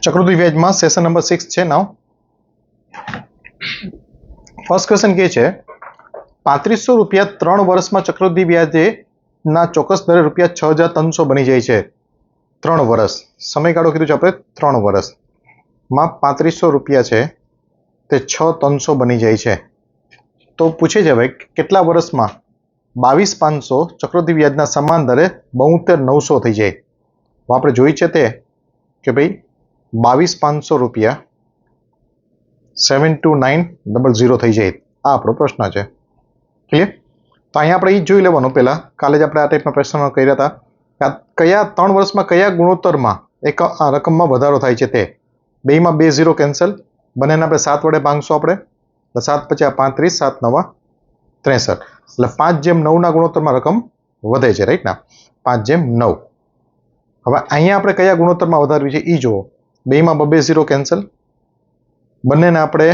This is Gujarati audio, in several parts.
चक्रवृद्धि व्याज में सेशन नंबर 6 है। नाउ फर्स्ट क्वेश्चन के छे 3500 रुपया 3 वर्ष में चक्रवृद्धि व्याजे ना चौक्कस दरे रुपया 6300 बनी जाए छे। 3 वर्ष समयगाळो कीधुं छे आपणे 3 वर्ष में 3500 रुपया छे ते 6300 बनी जाए छे। तो पूछे छे भाई केटला वर्ष में 22500 चक्रवृद्धि व्याजना समान दरे 72900 थई जाए। तो आपणे जोई छे ते के भाई 22500 रुपया 72900 थई जाए। आ आपणो प्रश्न छे। क्लियर? तो अहीं आपणे ई जोई लेवानुं पहेला काले ज आपणे आ टाइपना प्रश्नो कर्या हता कया 3 वर्ष में कया गुणोत्तर में एक रकम में वधारो थाय छे ते बे में 2 0 कैंसल बनेने आपणे 7 वडे भांगशुं आपणे 7 × 5 = 35 7 × 9 = 63 એટલે 5/9 ના ગુણોત્તરમાં રકમ વધે છે રાઈટ ના 5/9। હવે અહીંયા આપણે કયા ગુણોત્તરમાં વધારવી છે ઈ જુઓ બેમાં 2 0 કેન્સલ બંનેને આપણે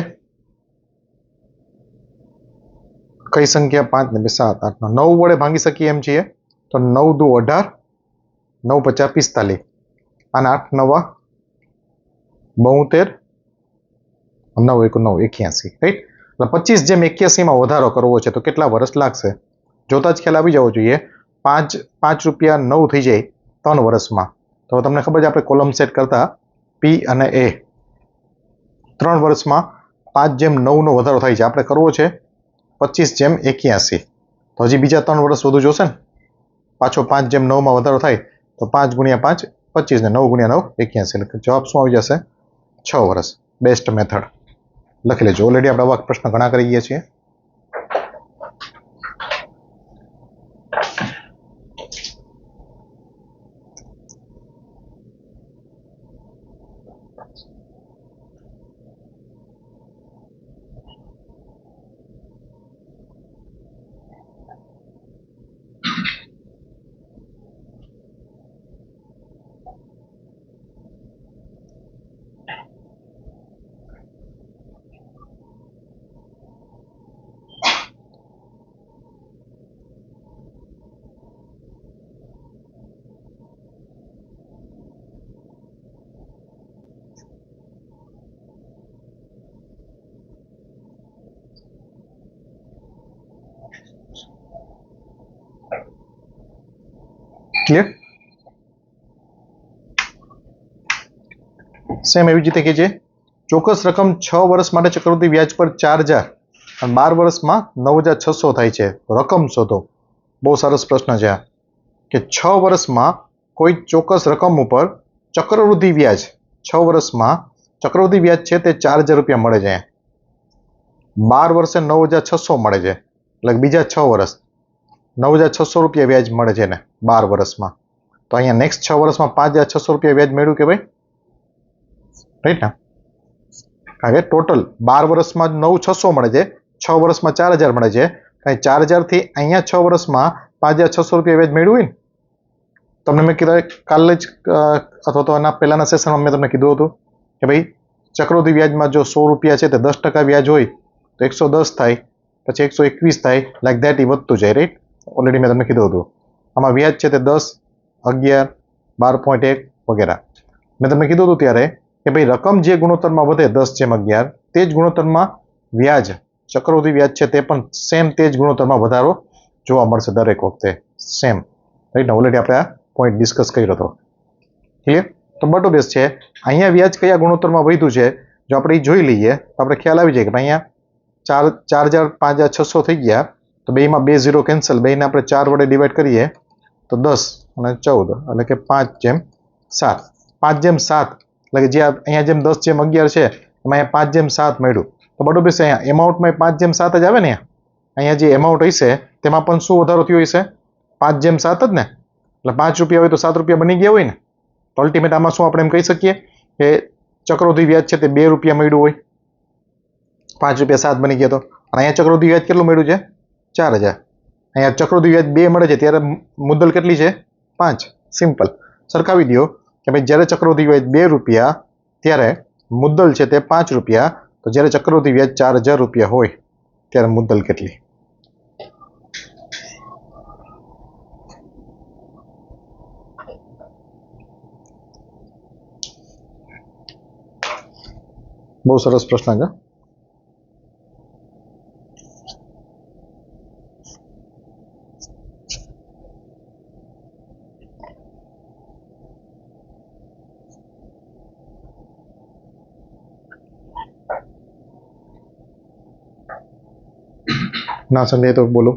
કઈ સંખ્યા 5 ને 2 7 8 9 વડે ભાંગી શકીએ એમ છીએ તો 9 × 2 = 18 9 × 5 = 45 અને 8 × 9 = 72 9 × 1 = 9 81 રાઈટ। એટલે 25/81 માં વધારો કરવો છે તો કેટલા વર્ષ લાગશે જોતા જ ખ્યાલ આવી જવો જોઈએ। 5 રૂપિયા 9 થઈ જાય 3 વર્ષમાં તો તમને ખબર છે આપણે કોલમ સેટ કરતા P અને A 3 વર્ષમાં 5/9 નો વધારો થાય છે આપણે કરવો છે 25/81 તો હજી બીજા 3 વર્ષ વધુ જોશે ને પાછો 5/9 માં વધારો થાય તો 5 × 5 25 ને 9 × 9 81 એટલે જવાબ શું આવી જશે 6 વર્ષ। બેસ્ટ મેથડ લખી લેજો। ઓલરેડી આપણે આવા પ્રશ્ન ઘણા કરી ગયા છીએ। क्लियर? सेम एवी रीते कीजिए ચોક્કસ રકમ 6 વર્ષ માટે ચક્રવૃદ્ધિ વ્યાજ પર 4000 અને 12 વર્ષમાં 9600 થાય છે રકમ શોધો। બહુ સરસ પ્રશ્ન છે આ કે 6 વર્ષમાં કોઈ ચોક્કસ રકમ ઉપર ચક્રવૃદ્ધિ વ્યાજ 6 વર્ષમાં ચક્રવૃદ્ધિ વ્યાજ છે તે 4000 રૂપિયા મળે છે 12 વર્ષે 9600 મળે છે એટલે બીજા 6 વર્ષ 9600 રૂપિયા વ્યાજ મળે છે ને 12 વર્ષમાં તો અહીંયા નેક્સ્ટ 6 વર્ષમાં 5600 રૂપિયા વ્યાજ મળ્યું કે ભાઈ રાઈટ ને કારણ કે ટોટલ 12 વર્ષમાં 9600 મળે છે 6 વર્ષમાં 4000 મળે છે કારણ 4000 થી અહીંયા 6 વર્ષમાં 5600 રૂપિયા વ્યાજ મળ્યું હોય ને તમને મેં કીધું કાલે જ અથવા તો આના પહેલાના સેશનમાં મેં તમને કીધું હતું કે ભાઈ ચક્રવૃદ્ધિ વ્યાજમાં જો 100 રૂપિયા છે તે 10% વ્યાજ હોય તો 110 થાય પછી 121 થાય લાઈક ધેટ એ વધતું જાય રાઈટ ઓલરેડી મેં તમને કીધું હતું આમાં વ્યાજ છે તે 10 11 12.1 વગેરે મેં તમને કીધું હતું ત્યારે કે ભાઈ રકમ જે ગુણોત્તરમાં વધે 10/11 તે જ ગુણોત્તરમાં વ્યાજ ચક્રવૃદ્ધિ વ્યાજ છે તે પણ સેમ તે જ ગુણોત્તરમાં વધારો જોવા મળશે દરેક વખતે સેમ રાઈટ ઓલરેડી આપણે આ પોઈન્ટ ડિસ્કસ કર્યો હતો ક્લિયર। તો બટો બેસ છે અહીંયા વ્યાજ કયા ગુણોત્તરમાં વધ્યું છે જો આપણે એ જોઈ લઈએ તો આપણે ખ્યાલ આવી જાય કે અહીંયા 4000 5600 થઈ ગયા તો બેમાં 2 0 કેન્સલ બેને આપણે 4 વડે ડિવાઈડ કરીએ તો 10 અને 14 એટલે કે 5/7 5/7 એટલે કે જે અહીંયા જેમ 10/11 છે એમાં અહીંયા 5/7 મળ્યું તો બટો બેસ અહીંયા એમાઉન્ટમાં 5/7 જ આવે ને અહીંયા જે એમાઉન્ટ હશે તેમાં પણ શું વધારો થયો હશે 5/7 જ ને એટલે 5 રૂપિયા હોય તો 7 રૂપિયા બની ગયા હોય ને તો અલ્ટિમેટ આમાં શું આપણે એમ કહી શકીએ કે ચક્રવૃદ્ધિ વ્યાજ છે તે 2 રૂપિયા મળ્યું હોય 5 રૂપિયા 7 બની ગયા તો અને અહીંયા ચક્રવૃદ્ધિ વ્યાજ કેટલું મળ્યું છે 4000 અહીંયા ચક્રવૃદ્ધિ વ્યાજ 2 મળે છે ત્યારે મુદ્દલ કેટલી છે 5 સિમ્પલ સરખાવી દો કે ભાઈ જ્યારે ચક્રવૃદ્ધિ વ્યાજ 2 રૂપિયા ત્યારે મુદ્દલ છે તે 5 રૂપિયા તો જ્યારે ચક્રવૃદ્ધિ વ્યાજ 4000 રૂપિયા હોય ત્યારે મુદ્દલ કેટલી બહુ સરસ પ્રશ્ન છે. ના સમજાય તો બોલો.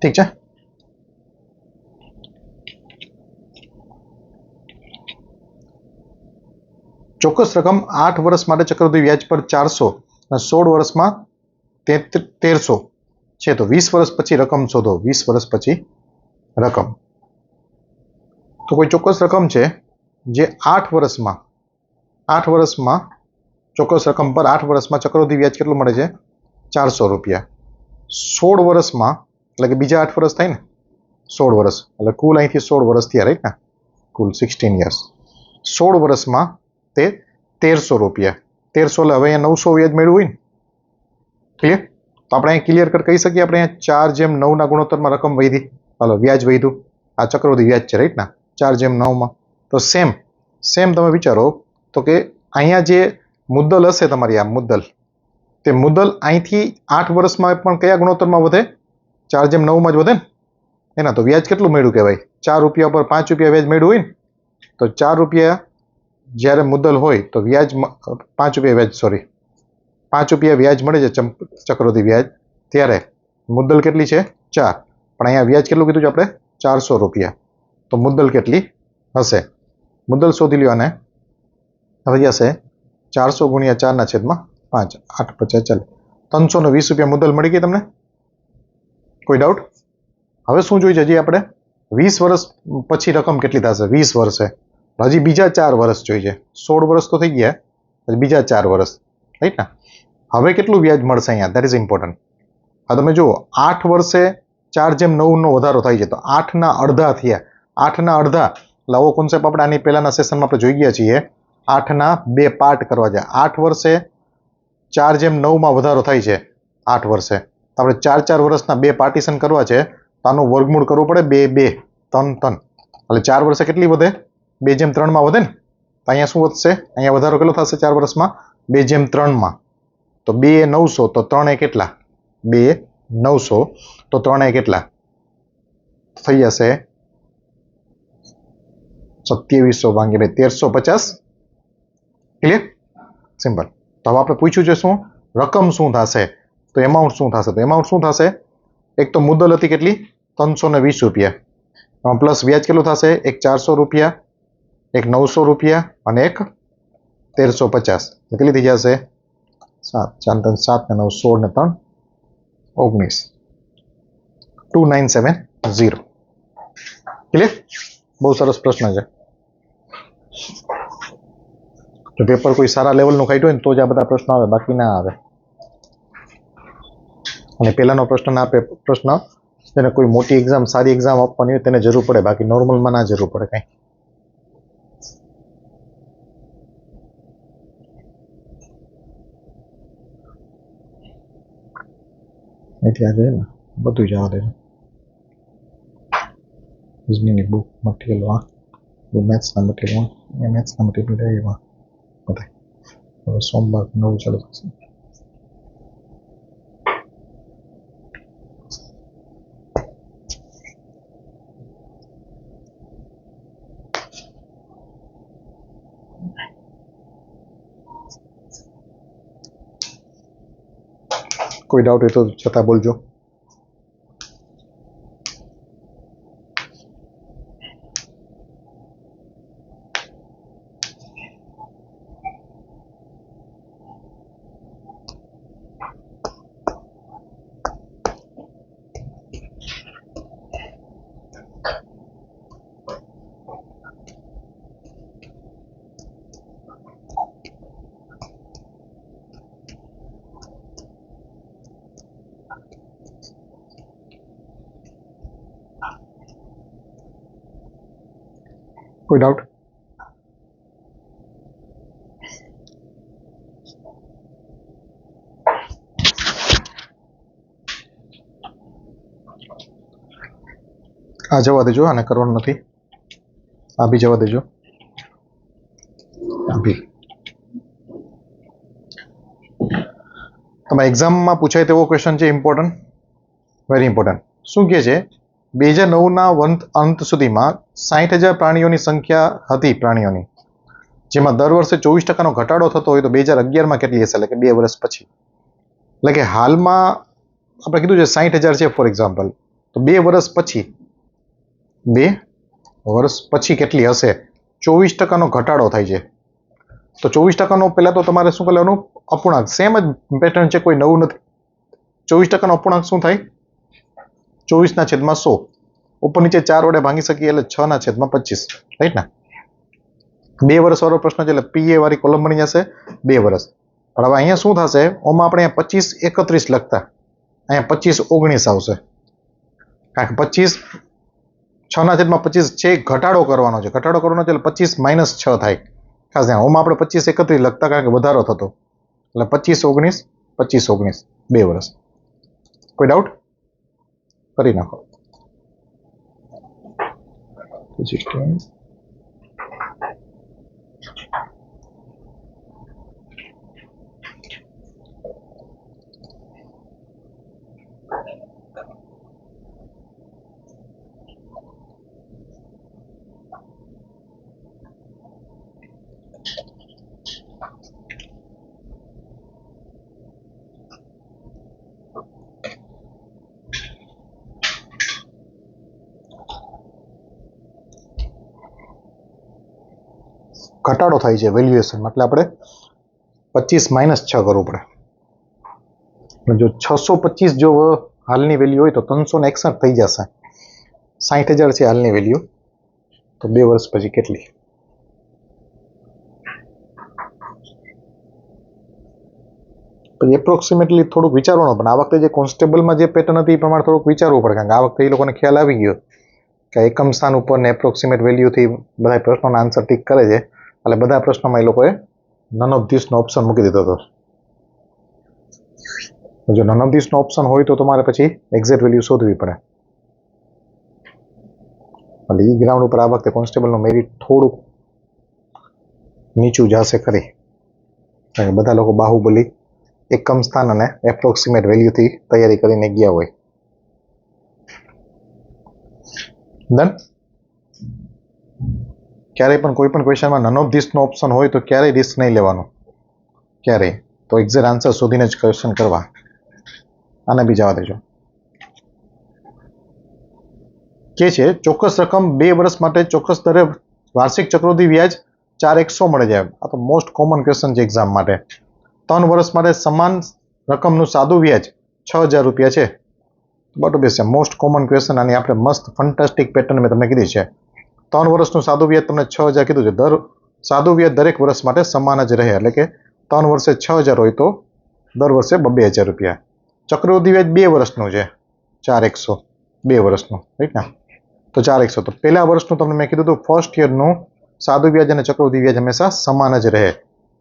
ઠીક છે. ચોક્કસ રકમ 8 વર્ષ માટે ચક્રવૃદ્ધિ વ્યાજ પર 400 અને 16 વર્ષમાં 1300 છે, તો 20 વર્ષ પછી રકમ શોધો. 20 વર્ષ પછી રકમ. તો કોઈ ચોક્કસ રકમ છે જે 8 વર્ષમાં ચોક્કસ રકમ પર 8 વર્ષમાં ચક્રવૃદ્ધિ વ્યાજ કેટલું મળે છે? 400 રૂપિયા. 16 વર્ષમાં એટલે કે બીજા 8 વર્ષ થાય ને, 16 વર્ષ એટલે કુલ અહીંથી 16 વર્ષ થયા, રાઈટ ને, કુલ 16 યર્સ. 16 વર્ષમાં તે 1300 રૂપિયા. 1300 એટલે હવે અહીંયા 900 વ્યાજ મેળવ્યું હોય ને, ક્લિયર? તો આપણે અહીં ક્લિયર કર કહી શકીએ આપણે અહીંયા 4:9 ના ગુણોત્તરમાં રકમ વધી, હાલો વ્યાજ વધ્યું. આ ચક્રવૃદ્ધિ વ્યાજ છે, રાઈટ ના, 4:9 તો સેમ તમે વિચારો તો કે અહીંયા જે મુદ્દલ હશે તમારી, આ મુદ્દલ, તે મુદ્દલ અહીંથી 8 વર્ષમાં પણ કયા ગુણોત્તરમાં વધે? 4:9 જ વધે ને. એના તો વ્યાજ કેટલું મળ્યું કહેવાય? 4 રૂપિયા પર 5 રૂપિયા વ્યાજ મળ્યું હોય ને, તો 4 રૂપિયા જ્યારે મુદ્દલ હોય તો વ્યાજ 5 રૂપિયા વ્યાજ, સોરી 5 રૂપિયા વ્યાજ મળે છે ચક્રવૃદ્ધિ વ્યાજ, ત્યારે મુદ્દલ કેટલી છે? 4. પણ અહીંયા વ્યાજ કેટલું કીધું છે આપણે? 400 રૂપિયા. તો મુદ્દલ કેટલી હશે? મુદ્દલ શોધી લ્યો. અને થઈ જશે 400 ગુણ્યા 4/5, 8 50 ચાલો 320 રૂપિયા મુદ્દલ મળી ગઈ તમને. કોઈ ડાઉટ? હવે શું જોઈએ છે? હજી આપણે 20 વર્ષ પછી રકમ કેટલી થશે? 20 વર્ષે હજી બીજા 4 વર્ષ જોઈએ. 16 વર્ષ તો થઈ ગયા, હજી બીજા 4 વર્ષ, રાઈટ ને. હવે કેટલું વ્યાજ મળશે અહીંયા? That is important. આ તમે જુઓ, 8 વર્ષે 4:9 વધારો થાય છે, તો 8ના અડધા થયા. 8ના અડધા એટલે આવો કોન્સેપ્ટ આપણે આની પહેલાના સેશનમાં આપણે જોઈ ગયા છીએ. 8ના 2 પાર્ટ કરવા છે. 8 વર્ષે 4:9 વધારો થાય છે. 8 વર્ષે તો આપણે 4 વર્ષના 2 પાર્ટીશન કરવા છે, તો આનું વર્ગમૂળ કરવું પડે. 2 2 3 એટલે 4 વર્ષે કેટલી વધે? 2:3 વધે ને. તો અહીંયા શું વધશે? અહીંયા વધારો કેટલો થશે 4 વર્ષમાં? 2:3. તો 2 900, તો 3 કેટલા? 2 900, તો 3 કેટલા થઈ જશે? 2700 ભાગ્યા 2 1350. ક્લિયર? સિમ્પલ. તો હવે આપણે પૂછ્યું છે શું? રકમ શું થશે? તો એમાઉન્ટ શું થશે? તો એમાઉન્ટ શું થશે? એક તો મુદ્દલ હતી કેટલી? 320 રૂપિયા. પ્લસ વ્યાજ કેટલું થશે? એક 400 રૂપિયા, એક 900 રૂપિયા અને એક 1350. કેટલી થઈ જશે? 7 4 7 ને 9 16 ને 3 19, 2970. ક્લિયર? બહુ સરસ પ્રશ્ન છે. તો પેપર કોઈ સારા લેવલનું કાઢ્યું હોય ને તો જ આ બધા પ્રશ્નો આવે, બાકી ના આવે. અને પહેલાનો પ્રશ્ન ના પ્રશ્ન જેને કોઈ મોટી એક્ઝામ, સારી એક્ઝામ આપવાની હોય તેને જરૂર પડે, બાકી નોર્મલમાં ના જરૂર પડે કાંઈ. એટલે આજે ને બધું જ આવે. રિઝનિંગની બુક મટીરિયલ આ મેથ્સના મટીરિયલ એ મેથ્સના મટીરિયલ એવા બધા. હવે સોમવાર નવું ચાલુ થશે. કોઈ ડાઉટ હોય તો છતાં બોલજો. કોઈ ડાઉટ? આ જવા દેજો, આને કરવાનું નથી. આ બી જવા દેજો. આ બી તમારા એક્ઝામમાં પૂછાય તેવો ક્વેશ્ચન છે, ઇમ્પોર્ટન્ટ, વેરી ઇમ્પોર્ટન્ટ. શું કહે છે? 2009ના અંત સુધીમાં 60,000 પ્રાણીઓની સંખ્યા હતી પ્રાણીઓની, જેમાં દર વર્ષે 24% ઘટાડો થતો હોય તો 2011માં કેટલી હશે? એટલે કે 2 વર્ષ પછી. એટલે કે હાલમાં આપણે કીધું છે 60,000 છે ફોર એક્ઝામ્પલ, તો 2 વર્ષ પછી 2 વર્ષ પછી કેટલી હશે? 24% ઘટાડો થાય છે. તો 24% પહેલા તો તમારે શું કરવાનું? અપૂર્ણાંક. સેમ જ પેટર્ન છે, કોઈ નવું નથી. 24% અપૂર્ણાંક શું થાય? 24/100. ઉપર નીચે 4 વડે ભાંગી શકીએ એટલે 6/25, રાઈટ ને? 2 વર્ષ વાળો પ્રશ્ન છે એટલે પીએ વાળી કોલમ બની જશે 2 વર્ષ. પણ હવે અહીંયા શું થશે? ઓમાં આપણે 25/31 લખતા, અહીંયા 25/19 આવશે. કારણ કે 25 6/25 છે, ઘટાડો કરવાનો છે. ઘટાડો કરવાનો છે એટલે 25 - 6 થાય. ખાસ ધ્યાન, ઓમાં આપણે 25/31 લખતા કારણ કે વધારો થતો, એટલે 25/19 25/19 2 વર્ષ. કોઈ ડાઉટ? કરી નાખો. ઘટાડો થાય છે વેલ્યુએશન, એટલે આપણે 25 - 6 કરવું પડે. જો 625 જો હાલની વેલ્યુ હોય તો 361 થઈ જશે. 60,000 છે હાલની વેલ્યુ, તો 2 વર્ષ પછી કેટલી? પછી એપ્રોક્સિમેટલી થોડુંક વિચારવાનું, પણ આ વખતે જે કોન્સ્ટેબલમાં જે પેટર્ન હતી એ પ્રમાણે થોડુંક વિચારવું પડે, કારણ કે આ વખતે એ લોકોને ખ્યાલ આવી ગયો કે એકમ સ્થાન ઉપર ને એપ્રોક્સિમેટ વેલ્યુથી બધા પ્રશ્નોના આન્સર ટીક કરે છે, એટલે બધા પ્રશ્નોમાં એ લોકોએ નન ઓફ ધીસનો ઓપ્શન મૂકી દીધો હતો. જો નન ઓફ ધીસનો ઓપ્શન હોય તો તમારે પછી એક્ઝેક્ટ વેલ્યુ શોધવી પડે. એટલે એ ગ્રાઉન્ડ ઉપર આ વખતે કોન્સ્ટેબલનું મેરિટ થોડુંક નીચું જશે ખરી, કારણ કે બધા લોકો બાહુબલી એકમ સ્થાન અને એપ્રોક્સિમેટ વેલ્યુથી તૈયારી કરીને ગયા હોય. ડન? ક્યારેય પણ કોઈ પણ ક્વેશ્ચનમાં નન ઓફ ધીસનો ઓપ્શન હોય તો ક્યારેય રિસ્ક નહીં લેવાનું, ક્યારેય. તો એક્ઝેક્ટ આન્સર શોધીને જ ક્વેશ્ચન કરવા. આને બી જવા દેજો. કે છે ચોક્કસ રકમ 2 વર્ષ માટે ચોક્કસ દરે વાર્ષિક ચક્રવૃદ્ધિ વ્યાજ 4,100 મળે છે. આ તો મોસ્ટ કોમન ક્વેશ્ચન છે એક્ઝામ માટે. 3 વર્ષ માટે સમાન રકમનું સાદું વ્યાજ 6,000 રૂપિયા છે. બટ બેસ છે, મોસ્ટ કોમન ક્વેશ્ચન. આની આપણે મસ્ત ફન્ટાસ્ટિક પેટર્ન મેં તમને કીધી છે. 3 વર્ષનું સાદું વ્યાજ તમને 6,000 કીધું છે. સાદું વ્યાજ દરેક વર્ષ માટે સમાન જ રહે, એટલે કે 3 વર્ષે 6,000 હોય તો દર વર્ષે 2,000 રૂપિયા. ચક્રવૃદ્ધિ વ્યાજ 2 વર્ષનું છે, 4,100 2 વર્ષનું, રાઈટ ને? તો 4,100. તો પહેલા વર્ષનું તમને મેં કીધું હતું ફર્સ્ટ યરનું સાદું વ્યાજ અને ચક્રવૃદ્ધિ વ્યાજ હંમેશા સમાન જ રહે.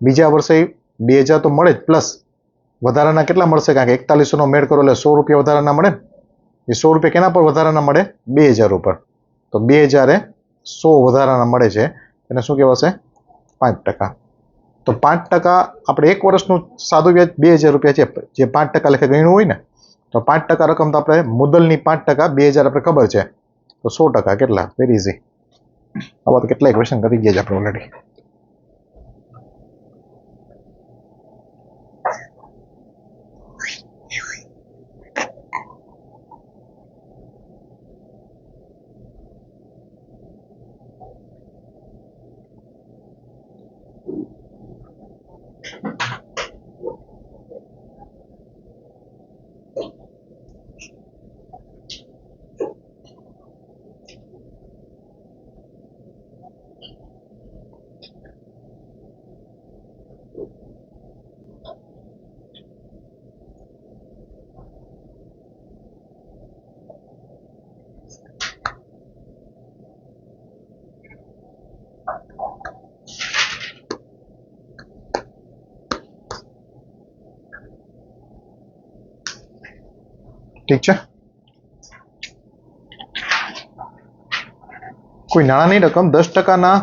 બીજા વર્ષે 2,000 તો મળે જ, પ્લસ વધારાના કેટલા મળશે? કારણ કે 4100નો મેળ કરો એટલે 100 રૂપિયા વધારાના મળે. એ 100 રૂપિયા કેના પર વધારાના મળે? 2,000 ઉપર. તો 2,000 100 વધારાના મળે છે, એને શું કહેવાશે? 5%. તો 5% આપણે 1 વર્ષનું સાદું વ્યાજ 2,000 રૂપિયા છે, જે 5% લેખે ગણ્યું હોય ને, તો 5% રકમ તો આપણે મુદ્દલની 5% 2,000 આપણે ખબર છે, તો 100% કેટલા? Very easy. આવા તો કેટલાય ક્વેશ્ચન કરી ગયા છે આપણે ઓલરેડી. ઠીક છે. કોઈ નાણાંની રકમ 10%ના,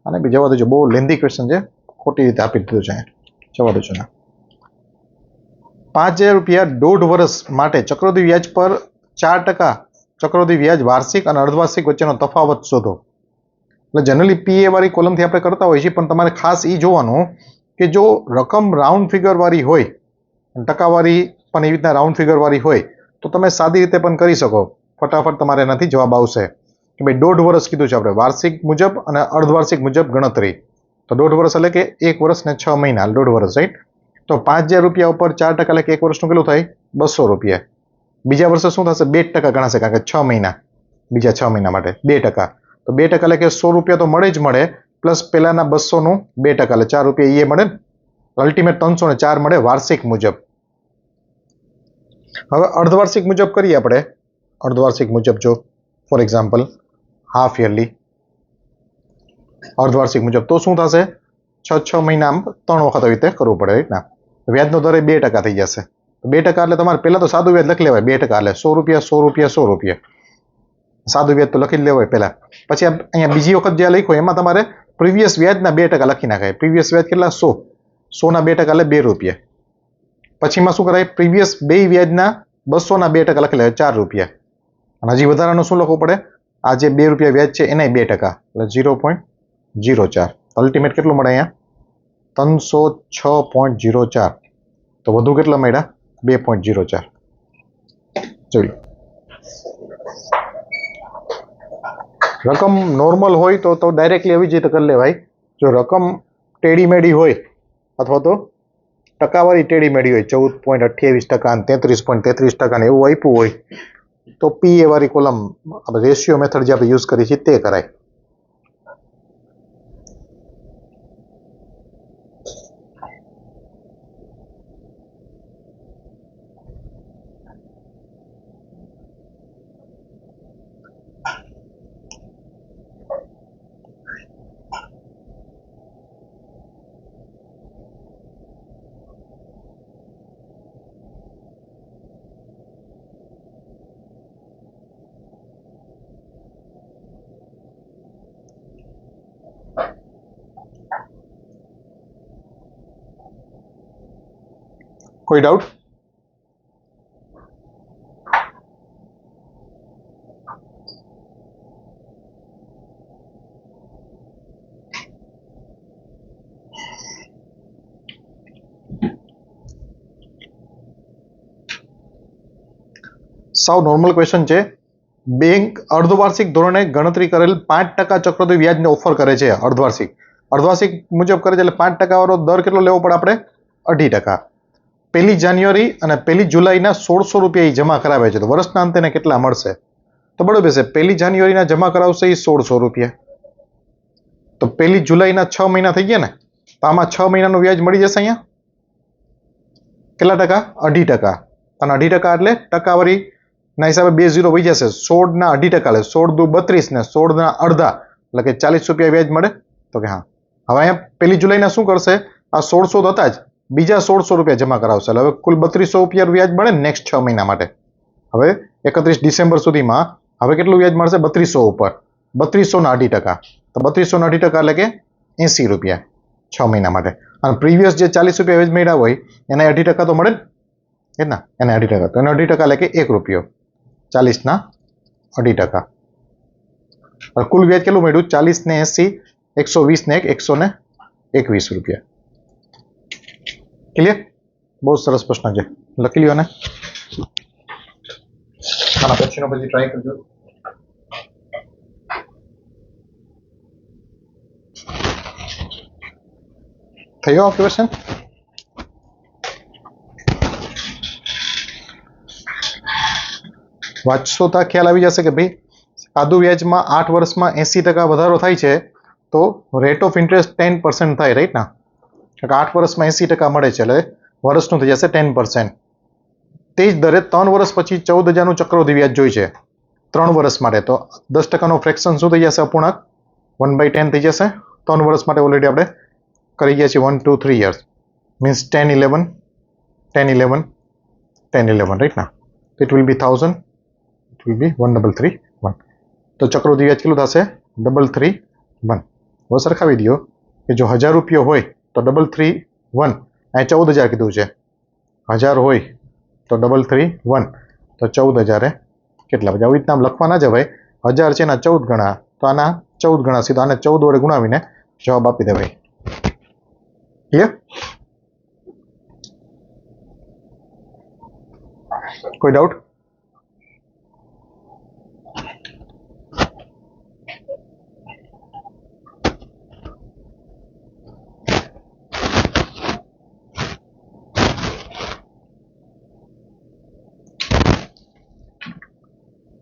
અને બીજા જવા દેજો, બહુ લેન્ધી ક્વેશ્ચન છે, ખોટી રીતે આપી દીધું છે, જવા દેજો ના. 5,000 રૂપિયા 1.5 વર્ષ માટે ચક્રવૃદ્ધિ વ્યાજ પર 4% ચક્રવૃદ્ધિ વ્યાજ વાર્ષિક અને અર્ધવાર્ષિક વચ્ચેનો તફાવત શોધો. એટલે જનરલી પીએ વાળી કોલમથી આપણે કરતા હોઈએ છીએ, પણ તમારે ખાસ એ જોવાનું કે જો રકમ રાઉન્ડ ફિગર વાળી હોય, ટકાવારી પણ એવી રીતના રાઉન્ડ ફિગર વાળી હોય, તો તમે સાદી રીતે પણ કરી શકો. ફટાફટ તમારે એનાથી જવાબ આવશે કે ભાઈ 1.5 વર્ષ કીધું છે આપણે, વાર્ષિક મુજબ અને અર્ધવાર્ષિક મુજબ ગણતરી. તો 1.5 વર્ષ એટલે કે 1 વર્ષ ને 6 મહિના, 1.5 વર્ષ, રાઈટ. તો 5,000 રૂપિયા ઉપર 4% એટલે કે 1 વર્ષનું કેટલું થાય? 200 રૂપિયા. બીજા વર્ષે શું થશે? 2% ગણાશે, કારણ કે 6 મહિના, બીજા 6 મહિના માટે 2%. તો 2% એટલે કે 100 રૂપિયા તો મળે જ મળે, પ્લસ પેલાના 200 નું 2% એટલે 4 રૂપિયા એ મળે. અલ્ટિમેટ 304 મળે વાર્ષિક મુજબ. હવે અર્ધવાર્ષિક મુજબ કરીએ આપણે. અર્ધવાર્ષિક મુજબ જો ફોર એક્ઝામ્પલ હાફ યરલી અર્ધવાર્ષિક મુજબ તો શું થશે? 6 મહિના 3 વખત આવી રીતે કરવું પડે, રાઈટ ના. વ્યાજનો દર 2% થઈ જશે. 2% એટલે તમારે પહેલા તો સાદું વ્યાજ લખી લેવાય. 2% એટલે 100 રૂપિયા, 100 રૂપિયા, 100 રૂપિયા. સાદું વ્યાજ તો લખી જ લેવાય પહેલા. પછી અહીંયા બીજી વખત જે લખ્યું એમાં તમારે પ્રીવિયસ વ્યાજના 2% લખી નાખાય. પ્રીવિયસ વ્યાજ કેટલા? 100. 100ના 2% એટલે 2 રૂપિયા. પછીમાં શું કરાય? પ્રીવિયસ બે વ્યાજના 200ના 2% લખી લેવાય, 4 રૂપિયા. અને હજી વધારાનું શું લખવું પડે? આ જે 2 રૂપિયા વ્યાજ છે એના 2% એટલે 0.04. અલ્ટિમેટ કેટલું મળે અહીંયા? 306.04. તો વધુ કેટલા મળ્યા? 2.04. જોઈ લો. રકમ નોર્મલ હોય તો ડાયરેક્ટલી આવી રીતે કરી લેવાય. જો રકમ ટેડી મેડી હોય અથવા તો ટકાવારી ટેડી મેડી હોય, 14.28% અને 33.33% એવું આપ્યું હોય, તો પીએ વાળી કોલમ આપણે રેશિયો મેથડ જે આપણે યુઝ કરીએ છીએ તે કરાય. કોઈ ડાઉટ? સાવ નોર્મલ ક્વેશ્ચન છે. બેંક અર્ધવાર્ષિક ધોરણે ગણતરી કરેલ 5% ચક્રવૃદ્ધિ વ્યાજને ઓફર કરે છે. અર્ધવાર્ષિક મુજબ કરે છે એટલે 5% વાળો દર કેટલો લેવો પડે આપણે? 2.5%. 1 જાન્યુઆરી અને 1 જુલાઈના 1600 રૂપિયા જમા કરાવે છે, તો વર્ષના અંતે એને કેટલા મળશે? તો બરોબર છે, 1 જાન્યુઆરીના જમા કરાવશે એ 1600 રૂપિયા, તો 1 જુલાઈના 6 મહિના થઈ ગયા ને, તો આમાં 6 મહિનાનું વ્યાજ મળી જશે. અહીંયા કેટલા ટકા? 2.5%. અને 2.5% એટલે ટકાવારી ના હિસાબે 2 0 વહી જશે. 16ના 2.5% એટલે 16 દુ 32 ને 16ના અડધા એટલે કે 40 રૂપિયા વ્યાજ મળે. તો કે હા. હવે અહીંયા 1 જુલાઈના શું કરશે? આ 1600 હતા જ, બીજા 1600 રૂપિયા જમા કરાવશે, એટલે હવે કુલ 3200 રૂપિયા વ્યાજ મળે નેક્સ્ટ 6 મહિના માટે. હવે 31 ડિસેમ્બર સુધીમાં હવે કેટલું વ્યાજ મળશે? 3200 ઉપર 3200ના 2.5%, તો 3200ના 2.5% એટલે કે 80 રૂપિયા 6 મહિના માટે. અને પ્રીવિયસ જે 40 રૂપિયા વ્યાજ મળ્યા હોય એના 2.5% તો મળે જ ને, એના 2.5%, તો એના 2.5% એટલે કે 1 રૂપિયો. 40ના 2.5%. કુલ વ્યાજ કેટલું મળ્યું? 40 ને 80, 120 ને 121 રૂપિયા. ક્લિયર? બહુ સરસ પ્રશ્ન છે, લખી લ્યો ને. આના પછીનો પછી ટ્રાય કરજો. થયો આ ક્વેશ્ચન? વાંચશો તો ખ્યાલ આવી જશે કે ભાઈ સાદુ વ્યાજમાં 8 વર્ષમાં 80% વધારો થાય છે, તો રેટ ઓફ ઇન્ટરેસ્ટ 10% થાય, રાઈટ ના? 8 વર્ષમાં 80% મળે છે એટલે વર્ષનું થઈ જશે 10%. તે જ દરે 3 વર્ષ પછી 14,000નું ચક્રવૃદ્ધિ વ્યાજ જોઈ છે 3 વર્ષ માટે, તો 10%નો ફ્રેક્શન શું થઈ જશે? અપૂર્ણાંક 1/10 થઈ જશે. 3 વર્ષ માટે ઓલરેડી આપણે કરી ગયા છીએ 1 2 3 યર્સ, મીન્સ 10 11 10 11 10 11, રાઈટ ના? તો it will be 1000, it will be 1331. તો ચક્રવૃદ્ધિ વ્યાજ કેટલું થશે? 331. હવે સરખાવી દો કે જો 1000 રૂપિયો હોય તો 331, અહીં 14000 કીધું છે. 1000 હોય તો 331, તો 14000 કેટલા? પછી આવી રીતના લખવા ના જવાય. 1000 છે એના 14 ગણા, તો આના 14 ગણા સીધા આને 14 વડે ગુણાવીને જવાબ આપી દેવાય. ક્લિયર? કોઈ ડાઉટ?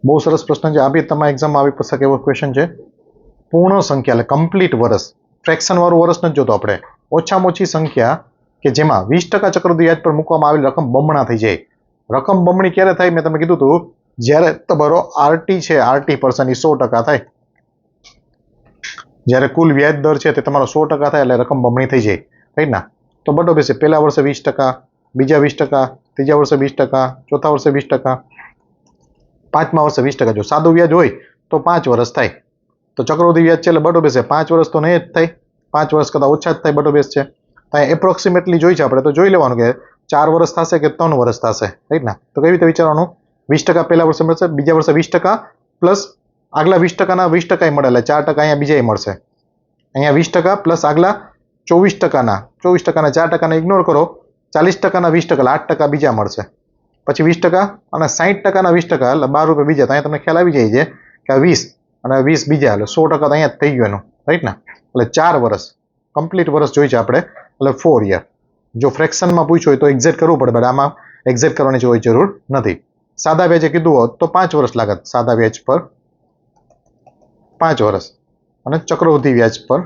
બહુ સરસ પ્રશ્ન છે. આ બી તમારા એક્ઝામમાં આવી શકે એવો ક્વેશ્ચન છે. પૂર્ણ સંખ્યા એટલે કમ્પ્લીટ વર્ષ, ફ્રેક્શન વાળું વર્ષ નથી જોતો આપણે. ઓછામાં ઓછી સંખ્યા કે જેમાં 20% ચક્રવૃદ્ધિ વ્યાજ પર મૂકવામાં આવેલી રકમ બમણા થઈ જાય. રકમ બમણી ક્યારે થાય? મેં તમને કીધું હતું, જ્યારે તમારો આરટી છે, આરટી પર્સન એ 100% થાય. જ્યારે કુલ વ્યાજ દર છે તે તમારો 100% થાય એટલે રકમ બમણી થઈ જાય. રાઈટ ના? તો બટો બેસે પહેલા વર્ષે 20%, બીજા 20%, ત્રીજા વર્ષે 20%, ચોથા વર્ષે 20%, પાંચમા વર્ષે 20%. જો સાદું વ્યાજ હોય તો 5 વર્ષ થાય. તો ચક્રવૃદ્ધિ વ્યાજ છે એટલે બટો બેસે 5 વર્ષ તો નહીં જ થાય, 5 વર્ષ કરતાં ઓછા જ થાય. બટો બેસ છે ત્યાં એપ્રોક્સિમેટલી જોઈ છે આપણે, તો જોઈ લેવાનું કે 4 વર્ષ થશે કે 3 વર્ષ થશે. રાઈટ ના? તો કેવી રીતે વિચારવાનું? 20% પહેલા વર્ષે મળશે, બીજા વર્ષે 20% પ્લસ આગલા 20%ના 20% મળે એટલે 4% અહીંયા બીજા મળશે. અહીંયા 20% પ્લસ આગલા 24%ના 4%ને ઇગ્નોર કરો, 40%ના 20% 8% બીજા મળશે. પછી 20% અને 60%ના 20% એટલે 12 રૂપિયા બીજા. અહીંયા તમને ખ્યાલ આવી જાય છે કે આ 20 અને 20 બીજા એટલે 100% તો અહીંયા જ થઈ ગયું એનું. રાઈટ ને? એટલે 4 વર્ષ કમ્પ્લીટ વર્ષ જોઈ છે આપણે, એટલે 4 યર. જો ફ્રેક્શનમાં પૂછ્યું હોય તો એક્ઝેક્ટ કરવું પડે, બટ આમાં એક્ઝેક્ટ કરવાની કોઈ જરૂર નથી. સાદા વ્યાજે કીધું હોત તો 5 વર્ષ લાગત સાદા વ્યાજ પર, 5 વર્ષ, અને ચક્રવૃદ્ધિ વ્યાજ પર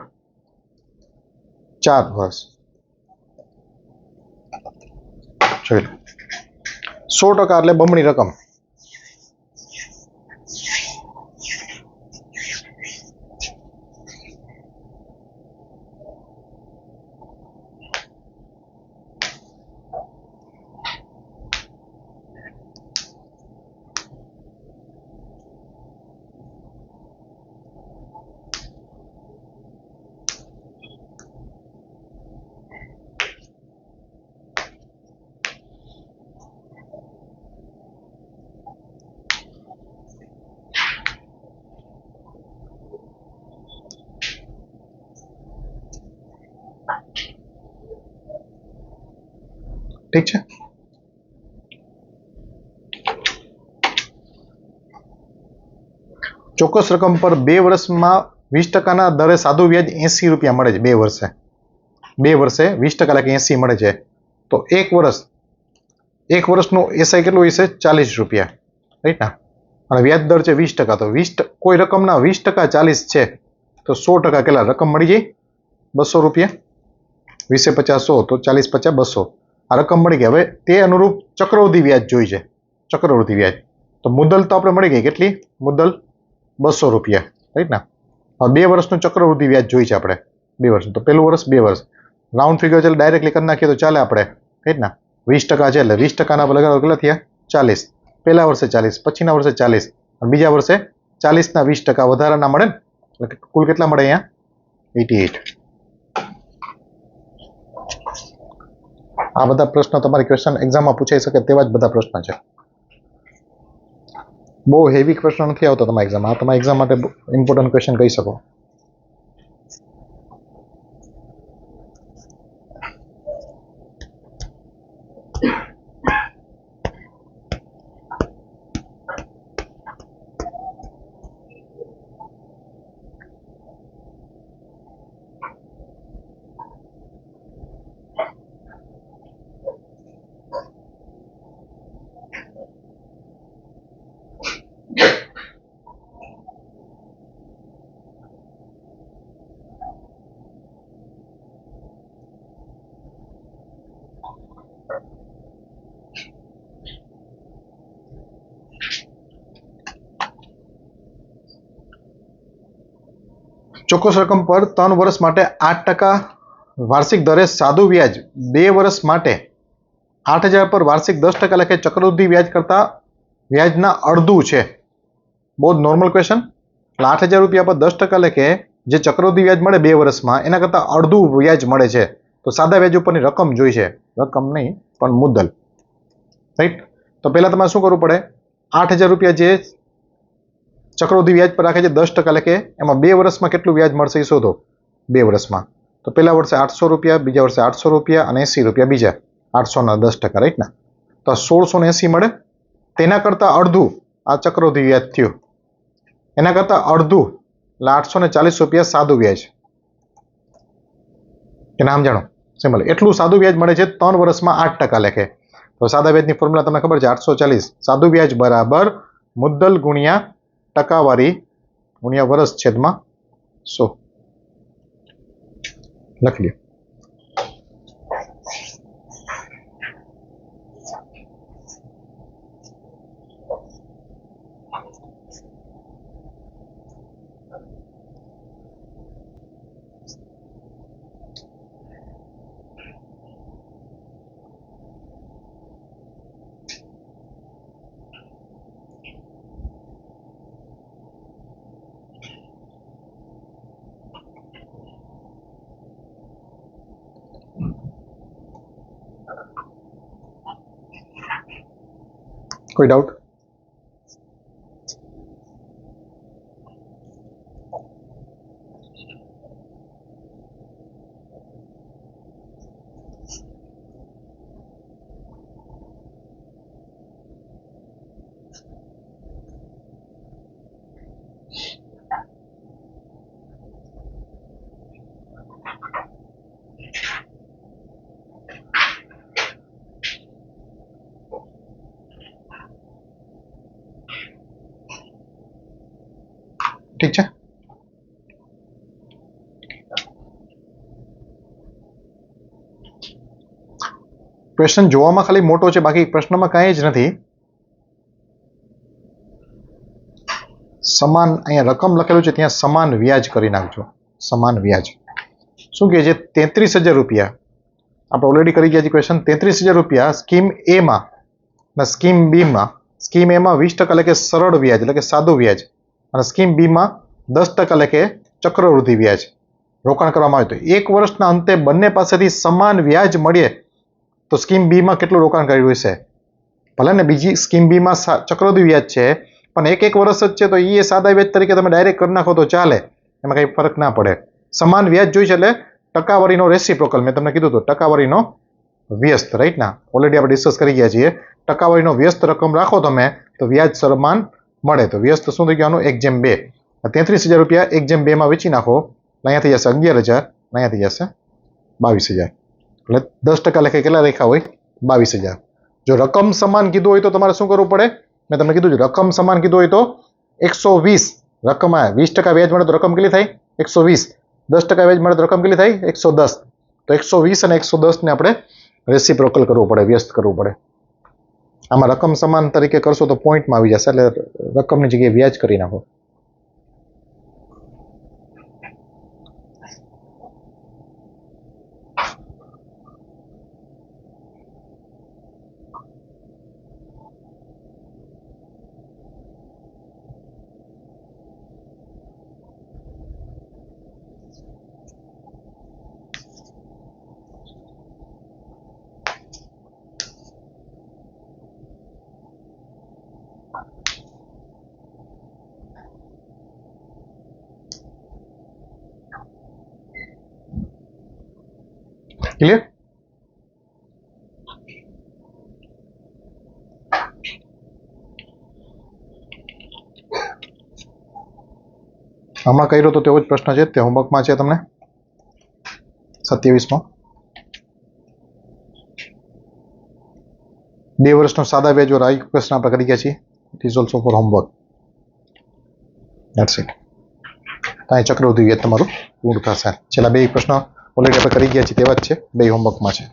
4 વર્ષ. જોઈ લો, 100% એટલે બમણી રકમ. ઠીક છે? ચોક્કસ રકમ પર 2 વર્ષમાં 20%ના દરે સાદું વ્યાજ 80 રૂપિયા મળે છે. 2 વર્ષે 20% એટલે કે 80 મળે છે. તો એક વર્ષનું એસઆઈ કેટલું હશે? 40 રૂપિયા. રાઈટ ના? અને વ્યાજ દર છે 20%. તો 20 કોઈ રકમના 20% 40 છે તો 100% કેટલા રકમ મળી જાય? 200 રૂપિયા. 20 50 100 તો 40 50 200 આ રકમ મળી ગઈ. હવે તે અનુરૂપ ચક્રવૃદ્ધિ વ્યાજ જોઈ છે. ચક્રવૃદ્ધિ વ્યાજ તો મુદ્દલ તો આપણે મળી ગઈ. કેટલી મુદ્દલ? 200 રૂપિયા. રાઈટ ના? હવે 2 વર્ષનું ચક્રવૃદ્ધિ વ્યાજ જોઈ છે આપણે. 2 વર્ષ તો પહેલું વર્ષ 2 વર્ષ રાઉન્ડ ફિગર ચાલે ડાયરેક્ટલી કરી નાખીએ તો ચાલે આપણે. રાઈટ ના? 20% છે એટલે 20%ના લગાડો કેટલા થયા? 40. પહેલા વર્ષે 40, પછીના વર્ષે 40, અને બીજા વર્ષે 40ના 20% વધારાના મળે ને, એટલે કુલ કેટલા મળે અહીંયા? 88. આ બધા પ્રશ્નો તમારી ક્વેશ્ચન એક્ઝામમાં પૂછાઈ શકે તેવા જ બધા પ્રશ્ન છે. બહુ હેવી ક્વેશ્ચન નથી આવતો તમારા એક્ઝામમાં. આ તમારા એક્ઝામ માટે ઇમ્પોર્ટન્ટ ક્વેશ્ચન કહી શકો. ચોક્કસ રકમ પર 3 વર્ષ માટે 8% વાર્ષિક દરે સાદું વ્યાજ 2 વર્ષ માટે 8000 પર વાર્ષિક 10% લેખે ચક્રવૃદ્ધિ વ્યાજ કરતા વ્યાજના અડધું છે. બહુ જ નોર્મલ ક્વેશ્ચન. એટલે 8,000 રૂપિયા પર 10% લેખે જે ચક્રવૃદ્ધિ વ્યાજ મળે 2 વર્ષમાં એના કરતાં અડધું વ્યાજ મળે છે. તો સાદા વ્યાજ ઉપરની રકમ જોઈ છે, રકમ નહીં પણ મુદ્દલ, રાઈટ. તો પહેલા તમારે શું કરવું પડે, 8,000 રૂપિયા જે ચક્રવૃદ્ધિ વ્યાજ પર રાખે છે 10% લેખે, એમાં 2 વર્ષમાં કેટલું વ્યાજ મળશે એ શોધો. 2 વર્ષમાં તો પહેલા વર્ષે 800 રૂપિયા, બીજા વર્ષે 800 રૂપિયા અને 80 રૂપિયા બીજા, 800ના 10%, રાઈટ ના. તો 1680 મળે. તેના કરતાં અડધું આ ચક્રવૃદ્ધિ વ્યાજ થયું, એના કરતાં અડધું એટલે 840 રૂપિયા સાદું વ્યાજ. કે નામ જાણો સિમ્પલ, એટલું સાદું વ્યાજ મળે છે 3 વર્ષમાં 8% લેખે. તો સાદા વ્યાજની ફોર્મ્યુલા તમને ખબર છે, 840 સાદું વ્યાજ બરાબર મુદ્દલ ગુણ્યા ટકાવારી ગુણ્યા વર્ષ છેદમાં 100. લખી લો. કોઈ ડાઉટ? ઠીક છે. ક્વેશ્ચન જોવામાં ખાલી મોટો છે, બાકી પ્રશ્નમાં કાંઈ જ નથી. સમાન અહીંયા રકમ લખેલું છે ત્યાં સમાન વ્યાજ કરી નાખજો. સમાન વ્યાજ શું કહે છે? 33,000 રૂપિયા આપણે ઓલરેડી કરી ગયા છે ક્વેશ્ચન. 33,000 રૂપિયા સ્કીમ એ માં અને સ્કીમ બી માં. સ્કીમ એ માં 20% એટલે કે સરળ વ્યાજ એટલે કે સાદું વ્યાજ, અને સ્કીમ બી માં 10% એટલે કે ચક્રવૃદ્ધિ વ્યાજ રોકાણ કરવામાં આવે. તો 1 વર્ષના અંતે બંને પાસેથી સમાન વ્યાજ મળે તો સ્કીમ બી માં કેટલું રોકાણ કર્યું હશે? ભલે ને બીજી સ્કીમ બી માં ચક્રવૃદ્ધિ વ્યાજ છે પણ 1 વર્ષ જ છે, તો એ સાદા વ્યાજ તરીકે તમે ડાયરેક્ટ કરી નાખો તો ચાલે, એમાં કંઈ ફરક ના પડે. સમાન વ્યાજ જોઈશે એટલે ટકાવારીનો રેસિપ્રોકલ, મેં તમને કીધું હતું ટકાવારીનો વ્યસ્ત, રાઈટ ના. ઓલરેડી આપણે ડિસ્કસ કરી ગયા છીએ. ટકાવારીનો વ્યસ્ત રકમ રાખો તમે તો વ્યાજ સમાન મળે. તો વ્યસ્ત શું થઈ ગયું? 1/2. 33,000 રૂપિયા 1/2 માં વેચી નાખો, અહીંયા થઈ જશે 11,000, અહીંયા થઈ જશે 22,000. એટલે 10% લેખે કેટલા રેખા હોય? 22,000. જો રકમ સમાન કીધું હોય તો તમારે શું કરવું પડે? મેં તમને કીધું રકમ સમાન કીધું હોય તો 120 રકમ આવે. 20% વ્યાજ મળે તો રકમ કેટલી થાય? 120. 10% વ્યાજ મળે તો રકમ કેટલી થાય? 110. તો 120 અને 110 ને આપણે રેસિપ્રોકલ કરવું પડે, વ્યસ્ત કરવું પડે. આમાં રકમ સમાન તરીકે કરશો તો પોઈન્ટમાં આવી જશે, એટલે રકમની જગ્યાએ વ્યાજ કરી નાખો. ક્લિયર? આમાં કર્યો તો તેવો જ પ્રશ્ન છે, તે હોમવર્કમાં છે તમને 27માં. 2 વર્ષનો સાદા વ્યાજ વાળો આ પ્રશ્ન આપણે કરી ગયા છીએ. It is also for homework. That's it. ત્યાં ચક્રવૃદ્ધિ વ્યાજ તમારું પૂર્ણ થશે. છેલ્લા 2 પ્રશ્નો ઓલરેડી આપણે કરી ગયા છીએ તેવા જ છે, 2 હોમવર્કમાં છે.